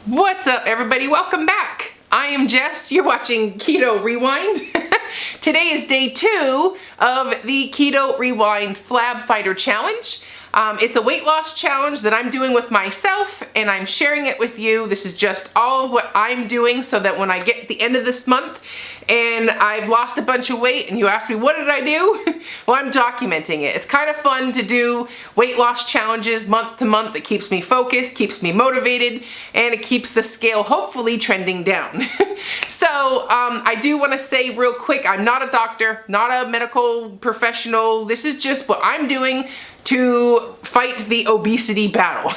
What's up, everybody? Welcome back. I am Jess. You're watching Keto Rewind. Today is day 2 of the Keto Rewind Flab Fighter Challenge. It's a weight loss challenge that I'm doing with myself, and I'm sharing it with you. This is just all of what I'm doing so that when I get to the end of this month and I've lost a bunch of weight and you ask me, what did I do? Well, I'm documenting it. It's kind of fun to do weight loss challenges month to month. It keeps me focused, keeps me motivated, and it keeps the scale hopefully trending down. So I do want to say real quick, I'm not a doctor, not a medical professional. This is just what I'm doing to fight the obesity battle.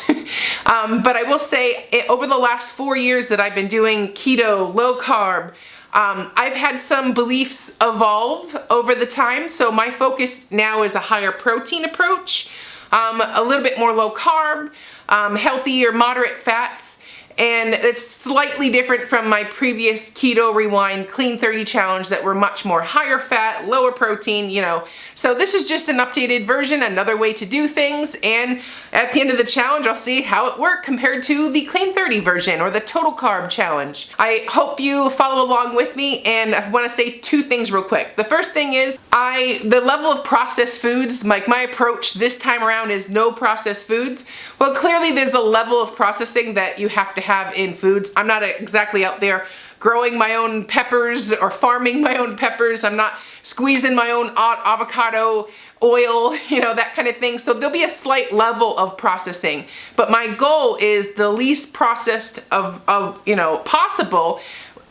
But I will say, over the last 4 years that I've been doing keto, low carb, I've had some beliefs evolve over the time. So my focus now is a higher protein approach, a little bit more low carb, healthy or moderate fats. And it's slightly different from my previous Keto Rewind Clean 30 challenge that were much more higher fat, lower protein, you know. So this is just an updated version, another way to do things. And at the end of the challenge, I'll see how it worked compared to the Clean 30 version or the Total Carb challenge. I hope you follow along with me, and I want to say 2 things real quick. The first thing is the level of processed foods, like my approach this time around is no processed foods. Well, clearly there's a level of processing that you have to have in foods. I'm not exactly out there growing my own peppers or farming my own peppers. I'm not squeezing my own avocado oil, you know, that kind of thing. So there'll be a slight level of processing, but my goal is the least processed of you know, possible,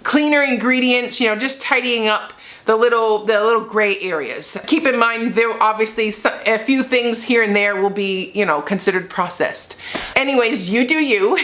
cleaner ingredients, you know, just tidying up the little gray areas. Keep in mind, there obviously a few things here and there will be, you know, considered processed. Anyways, you do you.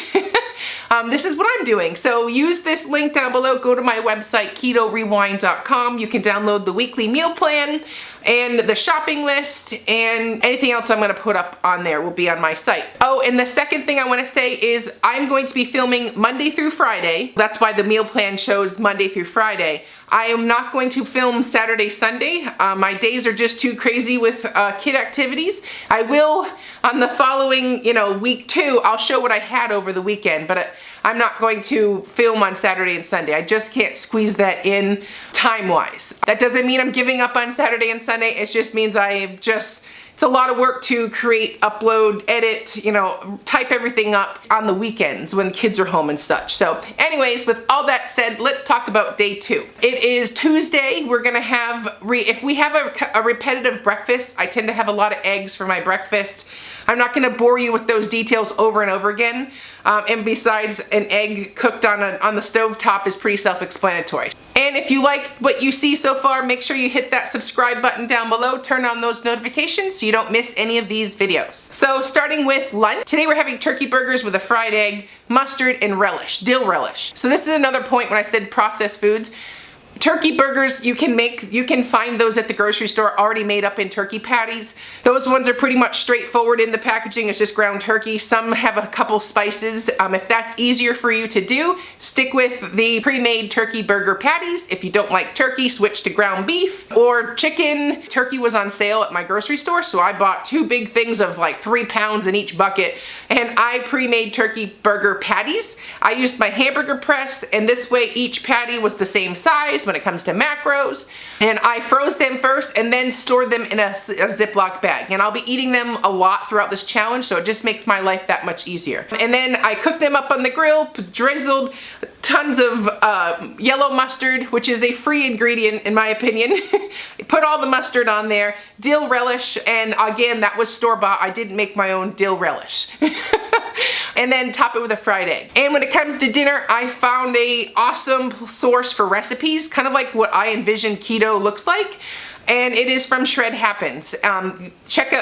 This is what I'm doing. So use this link down below. Go to my website, ketorewind.com. You can download the weekly meal plan and the shopping list, and anything else I'm going to put up on there will be on my site. Oh, and the second thing I want to say is I'm going to be filming Monday through Friday. That's why the meal plan shows Monday through Friday. I am not going to film Saturday, Sunday. My days are just too crazy with kid activities. I will, on the following, you know, week 2, I'll show what I had over the weekend, but I'm not going to film on Saturday and Sunday. I just can't squeeze that in time-wise. That doesn't mean I'm giving up on Saturday and Sunday. It just means it's a lot of work to create, upload, edit, you know, type everything up on the weekends when kids are home and such. So anyways, with all that said, let's talk about day 2. It is Tuesday. We're gonna have, if we have a repetitive breakfast, I tend to have a lot of eggs for my breakfast. I'm not gonna bore you with those details over and over again. And besides, an egg cooked on the stove top is pretty self-explanatory. And if you like what you see so far, make sure you hit that subscribe button down below, turn on those notifications so you don't miss any of these videos. So starting with lunch, today we're having turkey burgers with a fried egg, mustard, and relish, dill relish. So this is another point when I said processed foods. Turkey burgers, you can find those at the grocery store already made up in turkey patties. Those ones are pretty much straightforward in the packaging. It's just ground turkey. Some have a couple spices. If that's easier for you to do, stick with the pre-made turkey burger patties. If you don't like turkey, switch to ground beef or chicken. Turkey was on sale at my grocery store, so I bought 2 big things of like 3 pounds in each bucket, and I pre-made turkey burger patties. I used my hamburger press, and this way each patty was the same size when it comes to macros, and I froze them first and then stored them in a Ziploc bag, and I'll be eating them a lot throughout this challenge, so it just makes my life that much easier. And then I cooked them up on the grill, drizzled tons of yellow mustard, which is a free ingredient in my opinion. Put all the mustard on there, dill relish, and again, that was store-bought. I didn't make my own dill relish. And then top it with a fried egg. And when it comes to dinner, I found a awesome source for recipes, kind of like what I envision keto looks like. And it is from Shred Happens. Check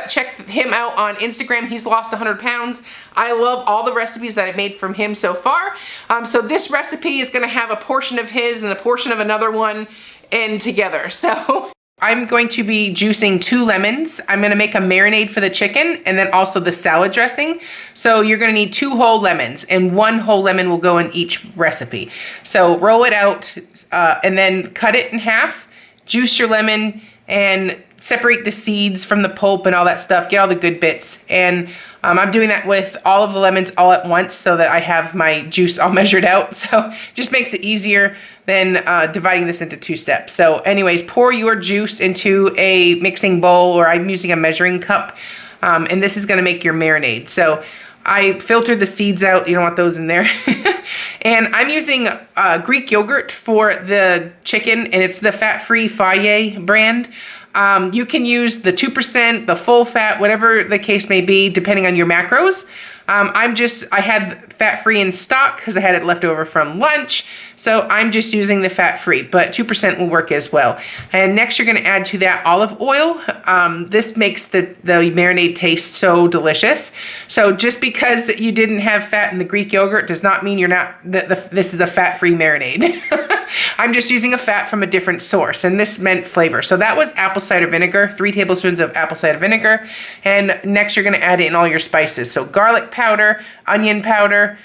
him out on Instagram. He's lost 100 pounds. I love all the recipes that I've made from him so far. So this recipe is gonna have a portion of his and a portion of another one in together. So I'm going to be juicing 2 lemons. I'm gonna make a marinade for the chicken and then also the salad dressing. So you're gonna need 2 whole lemons, and 1 whole lemon will go in each recipe. So roll it out and then cut it in half, juice your lemon, and separate the seeds from the pulp and all that stuff, get all the good bits. And I'm doing that with all of the lemons all at once so that I have my juice all measured out. So it just makes it easier than dividing this into 2 steps. So anyways, pour your juice into a mixing bowl, or I'm using a measuring cup. And this is gonna make your marinade. So I filtered the seeds out. You don't want those in there. And I'm using Greek yogurt for the chicken, and it's the fat-free Faye brand. You can use the 2%, the full fat, whatever the case may be, depending on your macros. I had fat-free in stock because I had it left over from lunch. So I'm just using the fat-free, but 2% will work as well. And next you're gonna add to that olive oil. This makes the marinade taste so delicious. So just because you didn't have fat in the Greek yogurt does not mean this is a fat-free marinade. I'm just using a fat from a different source, and this meant flavor. So that was apple cider vinegar, 3 tablespoons of apple cider vinegar. And next you're gonna add in all your spices. So garlic powder, onion powder,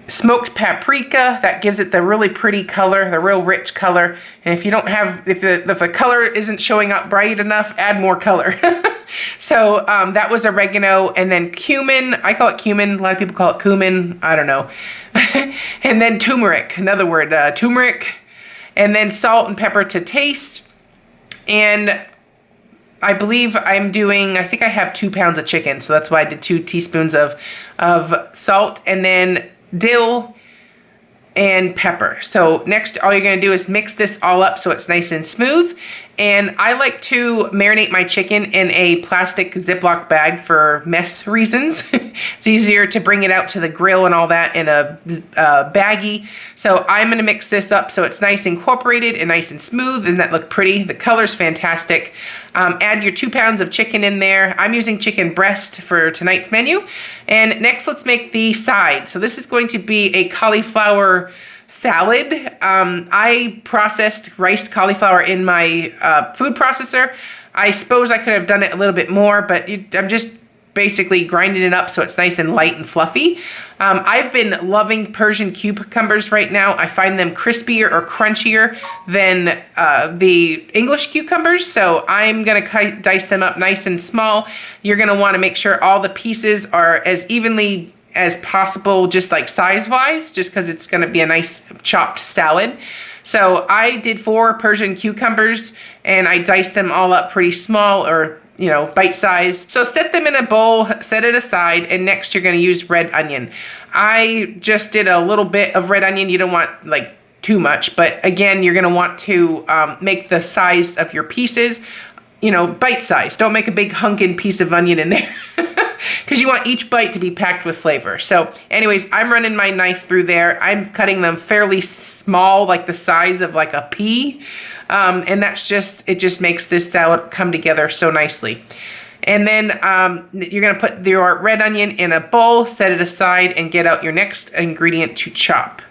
smoked paprika, that gives it the really pretty color, the real rich color. And if you don't have, if the color isn't showing up bright enough, add more color. So that was oregano, and then cumin. I call it cumin. A lot of people call it cumin. I don't know. And then turmeric, another word, turmeric. And then salt and pepper to taste. And I believe I'm doing, I think I have 2 pounds of chicken, so that's why I did 2 teaspoons of salt, and then dill and pepper. So next, all you're gonna do is mix this all up so it's nice and smooth. And I like to marinate my chicken in a plastic Ziploc bag for mess reasons. It's easier to bring it out to the grill and all that in a baggie. So I'm gonna mix this up so it's nice incorporated and nice and smooth, and that look pretty. The color's fantastic. Add your 2 pounds of chicken in there. I'm using chicken breast for tonight's menu. And next, let's make the side. So this is going to be a cauliflower salad. I processed riced cauliflower in my food processor. I suppose I could have done it a little bit more, but I'm just basically grinding it up so it's nice and light and fluffy. I've been loving Persian cucumbers right now. I find them crispier or crunchier than the English cucumbers, so I'm gonna dice them up nice and small. You're gonna wanna make sure all the pieces are as evenly as possible, just like size-wise, just because it's gonna be a nice chopped salad. So I did 4 Persian cucumbers, and I diced them all up pretty small, or bite size. So set them in a bowl, set it aside, and next you're gonna use red onion. I just did a little bit of red onion. You don't want like too much, but again, you're gonna want to make the size of your pieces, bite size. Don't make a big hunkin' piece of onion in there. Because you want each bite to be packed with flavor. So anyways, I'm running my knife through there. I'm cutting them fairly small, like the size of like a pea. And it just makes this salad come together so nicely. And then you're gonna put your red onion in a bowl, set it aside, and get out your next ingredient to chop.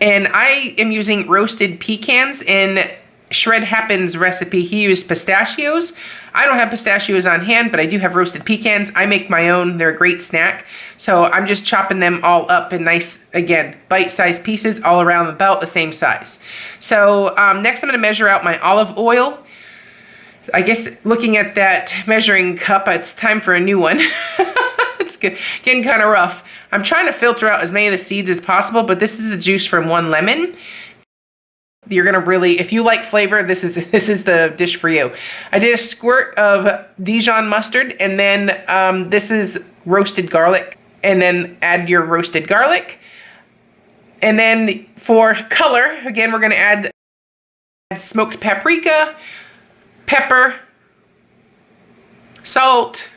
And I am using roasted pecans in Shred Happens recipe. He used pistachios. I don't have pistachios on hand, but I do have roasted pecans. I make my own. They're a great snack. So I'm just chopping them all up in nice, again, bite-sized pieces all around about the same size. So next I'm gonna measure out my olive oil. I guess looking at that measuring cup, it's time for a new one. It's getting kind of rough. I'm trying to filter out as many of the seeds as possible, but this is the juice from 1 lemon. You're gonna really, if you like flavor, this is the dish for you. I did a squirt of Dijon mustard, and then this is roasted garlic, and then add your roasted garlic. And then for color, again, we're gonna add smoked paprika, pepper, salt,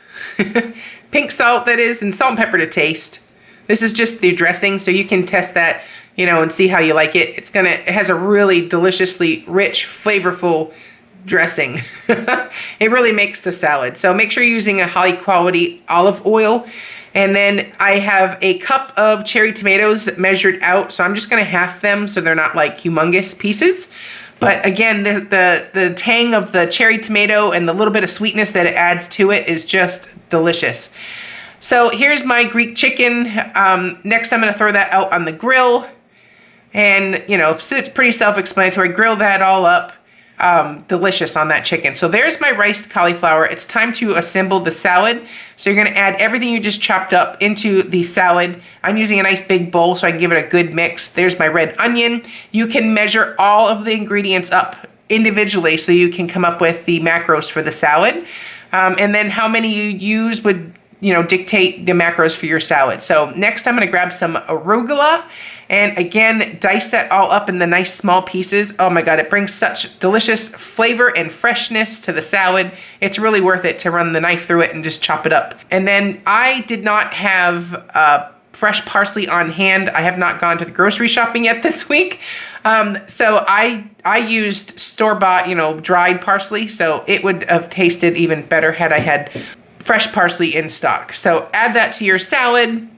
pink salt that is, and salt and pepper to taste. This is just the dressing, so you can test that, and see how you like it. It has a really deliciously rich, flavorful dressing. It really makes the salad. So make sure you're using a high quality olive oil. And then I have a cup of cherry tomatoes measured out. So I'm just gonna half them so they're not like humongous pieces. But again, the tang of the cherry tomato and the little bit of sweetness that it adds to it is just delicious. So here's my Greek chicken. Next I'm gonna throw that out on the grill. And, pretty self-explanatory. Grill that all up. delicious on that chicken. So there's my riced cauliflower. It's time to assemble the salad. So you're gonna add everything you just chopped up into the salad. I'm using a nice big bowl so I can give it a good mix. There's my red onion. You can measure all of the ingredients up individually so you can come up with the macros for the salad. And then how many you use would, you know, dictate the macros for your salad. So next I'm gonna grab some arugula and again, dice that all up in the nice small pieces. Oh my God, it brings such delicious flavor and freshness to the salad. It's really worth it to run the knife through it and just chop it up. And then I did not have fresh parsley on hand. I have not gone to the grocery shopping yet this week. So I used store-bought, you know, dried parsley. So it would have tasted even better had I had fresh parsley in stock. So add that to your salad.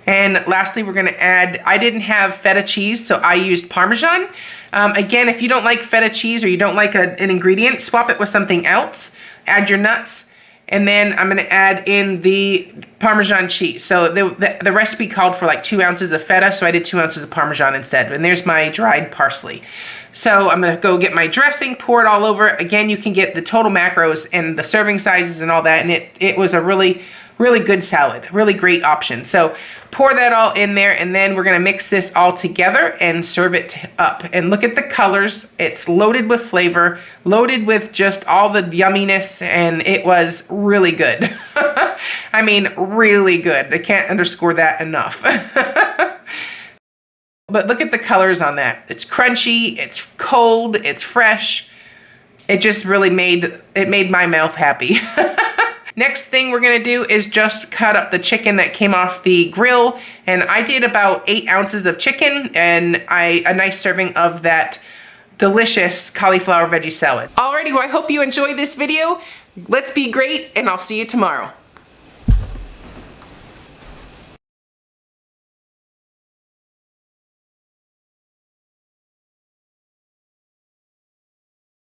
And lastly, we're gonna add, I didn't have feta cheese, so I used Parmesan. Again, if you don't like feta cheese or you don't like an ingredient, swap it with something else. Add your nuts. And then I'm gonna add in the Parmesan cheese. So the recipe called for like 2 ounces of feta, so I did 2 ounces of Parmesan instead. And there's my dried parsley. So I'm gonna go get my dressing, pour it all over. Again, you can get the total macros and the serving sizes and all that, and it was a really good salad, really great option. So pour that all in there, and then we're gonna mix this all together and serve it up. And look at the colors. It's loaded with flavor, loaded with just all the yumminess, and it was really good. I mean, really good. I can't underscore that enough. But look at the colors on that. It's crunchy, it's cold, it's fresh. It just really made my mouth happy. Next thing we're gonna do is just cut up the chicken that came off the grill. And I did about 8 ounces of chicken and a nice serving of that delicious cauliflower veggie salad. Alrighty, well, I hope you enjoyed this video. Let's be great, and I'll see you tomorrow.